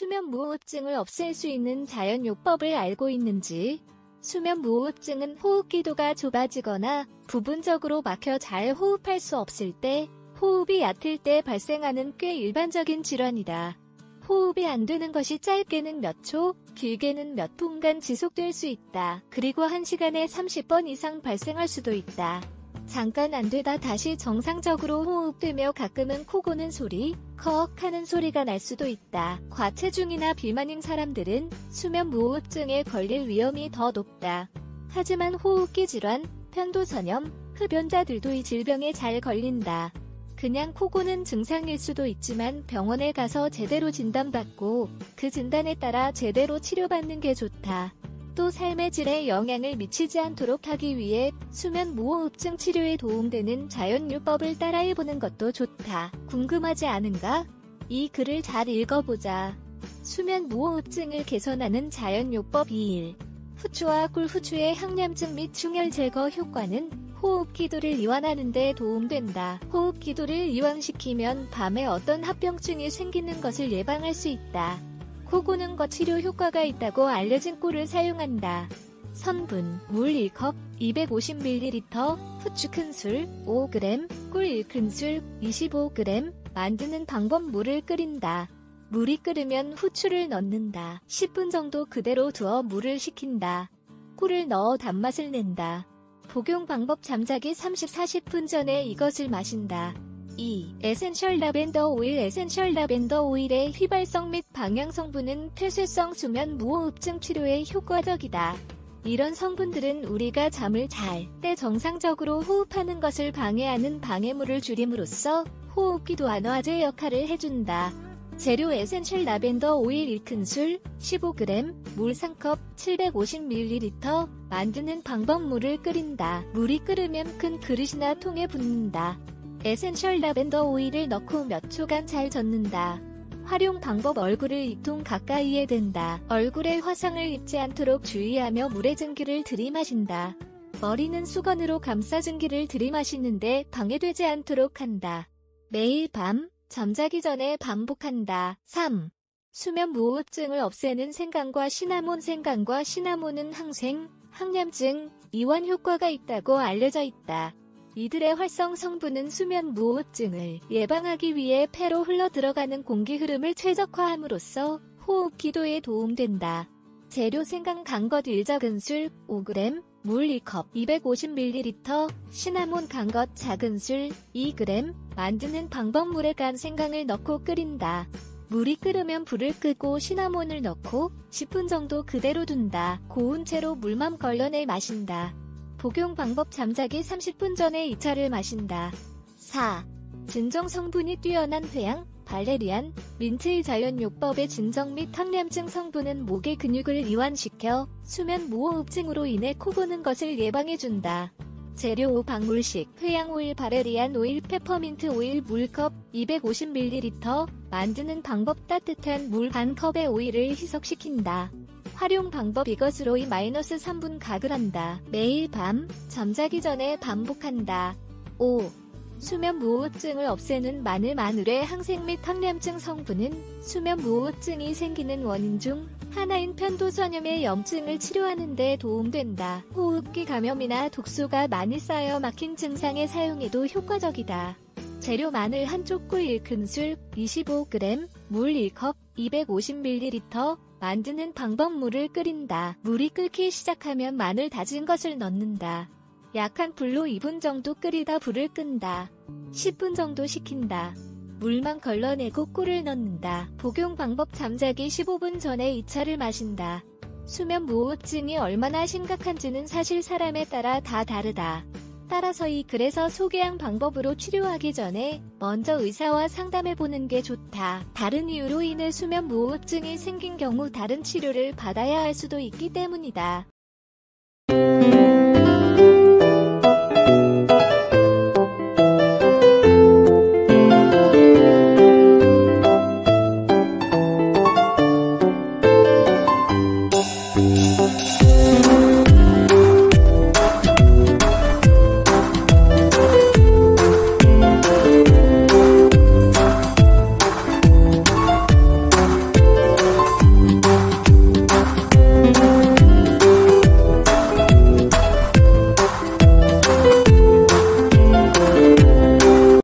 수면무호흡증을 없앨 수 있는 자연요법을 알고 있는지? 수면무호흡증은 호흡기도가 좁아지거나 부분적으로 막혀 잘 호흡할 수 없을 때, 호흡이 얕을 때 발생하는 꽤 일반적인 질환이다. 호흡이 안 되는 것이 짧게는 몇 초, 길게는 몇 분간 지속될 수 있다. 그리고 1시간에 30번 이상 발생할 수도 있다. 잠깐 안 되다 다시 정상적으로 호흡되며 가끔은 코 고는 소리, 컥 하는 소리가 날 수도 있다. 과체중이나 비만인 사람들은 수면무호흡증에 걸릴 위험이 더 높다. 하지만 호흡기 질환, 편도선염, 흡연자들도 이 질병에 잘 걸린다. 그냥 코 고는 증상일 수도 있지만 병원에 가서 제대로 진단받고 그 진단에 따라 제대로 치료받는 게 좋다. 또 삶의 질에 영향을 미치지 않도록 하기 위해 수면무호흡증 치료에 도움되는 자연요법을 따라해보는 것도 좋다. 궁금하지 않은가? 이 글을 잘 읽어보자. 수면무호흡증을 개선하는 자연요법 2일. 후추와 꿀. 후추의 항염증 및 충혈 제거 효과는 호흡기도를 이완하는 데 도움된다. 호흡기도를 이완시키면 밤에 어떤 합병증이 생기는 것을 예방할 수 있다. 코 고는 것 치료 효과가 있다고 알려진 꿀을 사용한다. 성분: 물 1컵, 250ml, 후추 큰술, 5g, 꿀 1큰술, 25g. 만드는 방법: 물을 끓인다. 물이 끓으면 후추를 넣는다. 10분 정도 그대로 두어 물을 식힌다. 꿀을 넣어 단맛을 낸다. 복용 방법: 잠자기 30-40분 전에 이것을 마신다. 2. 에센셜 라벤더 오일. 에센셜 라벤더 오일의 휘발성 및 방향 성분은 폐쇄성 수면 무호흡증 치료에 효과적이다. 이런 성분들은 우리가 잠을 잘 때 정상적으로 호흡하는 것을 방해하는 방해물을 줄임으로써 호흡기도 완화제 역할을 해준다. 재료: 에센셜 라벤더 오일 1큰술, 15g, 물 3컵, 750ml. 만드는 방법: 물을 끓인다. 물이 끓으면 큰 그릇이나 통에 붓는다. 에센셜 라벤더 오일을 넣고 몇 초간 잘 젓는다. 활용 방법: 얼굴을 2통 가까이에 댄다. 얼굴에 화상을 입지 않도록 주의하며 물에 증기를 들이마신다. 머리는 수건으로 감싸 증기를 들이마시는데 방해되지 않도록 한다. 매일 밤, 잠자기 전에 반복한다. 3. 수면무호흡증을 없애는 생강과 시나몬. 생강과 시나몬은 항생, 항염증, 이완 효과가 있다고 알려져 있다. 이들의 활성 성분은 수면무호흡증을 예방하기 위해 폐로 흘러들어가는 공기 흐름을 최적화함으로써 호흡기도에 도움된다. 재료: 생강 간 것 1작은술, 5g, 물 1컵, 250ml, 시나몬 간 것 작은술, 2g. 만드는 방법: 물에 간 생강을 넣고 끓인다. 물이 끓으면 불을 끄고 시나몬을 넣고 10분 정도 그대로 둔다. 고운 채로 물만 걸러내 마신다. 복용 방법: 잠자기 30분 전에 이 차를 마신다. 4. 진정 성분이 뛰어난 회양, 발레리안, 민트의 자연요법의 진정 및 항염증 성분은 목의 근육을 이완시켜 수면무호흡증으로 인해 코 고는 것을 예방해준다. 재료: 박물식, 회양오일, 발레리안 오일, 페퍼민트 오일, 물컵, 250ml. 만드는 방법: 따뜻한 물 반 컵에 오일을 희석시킨다. 활용 방법: 이것으로 2-3분 가글한다. 매일 밤, 잠자기 전에 반복한다. 5. 수면무호흡증을 없애는 마늘. 마늘의 항생 및 항염증 성분은 수면무호흡증이 생기는 원인 중 하나인 편도선염의 염증을 치료하는 데 도움된다. 호흡기 감염이나 독소가 많이 쌓여 막힌 증상에 사용해도 효과적이다. 재료: 마늘 한 쪽, 꿀 1큰술, 25g, 물 1컵, 250ml. 만드는 방법: 물을 끓인다. 물이 끓기 시작하면 마늘 다진 것을 넣는다. 약한 불로 2분 정도 끓이다 불을 끈다. 10분 정도 식힌다. 물만 걸러내고 꿀을 넣는다. 복용 방법: 잠자기 15분 전에 이 차를 마신다. 수면무호흡증이 얼마나 심각한지는 사실 사람에 따라 다 다르다. 따라서 이 글에서 소개한 방법으로 치료하기 전에 먼저 의사와 상담해보는 게 좋다. 다른 이유로 인해 수면무호흡증이 생긴 경우 다른 치료를 받아야 할 수도 있기 때문이다.